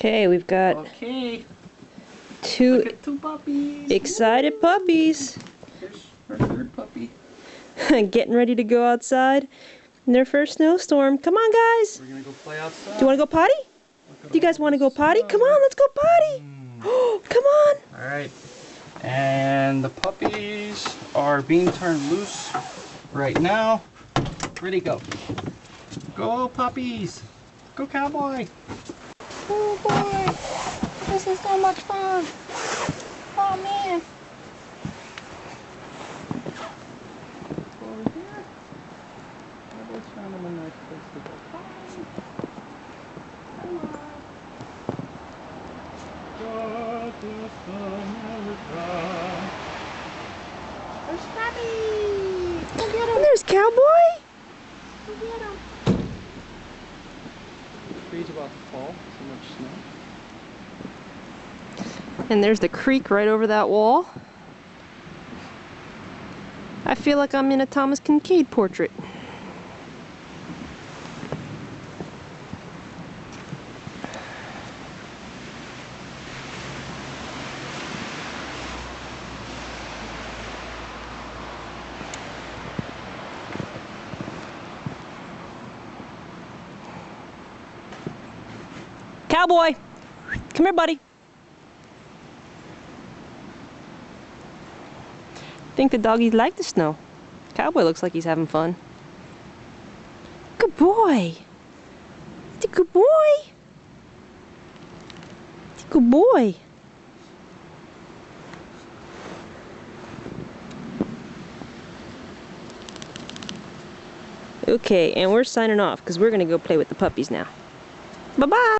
Okay, we've got two puppies. excited puppies. Here's our third puppy. Getting ready to go outside in their first snowstorm. Come on, guys. We're gonna go play outside. Do you want to go potty? Do you guys want to go potty? Come on, let's go potty. Come on. All right. And the puppies are being turned loose right now. Ready, go. Go, puppies. Go, cowboy. Oh, boy. This is so much fun. Oh, man. Over here. Cowboy's found him a nice place to go. Come on. God bless America. There's Scrappy! Go get him! And there's Cowboy. Go get him! The tree's about to fall. So much snow. And there's the creek right over that wall. I feel like I'm in a Thomas Kincaid portrait. Cowboy! Come here, buddy. I think the doggies like the snow. Cowboy looks like he's having fun. Good boy. He's a good boy. He's a good boy. Okay, and we're signing off because we're going to go play with the puppies now. Bye-bye.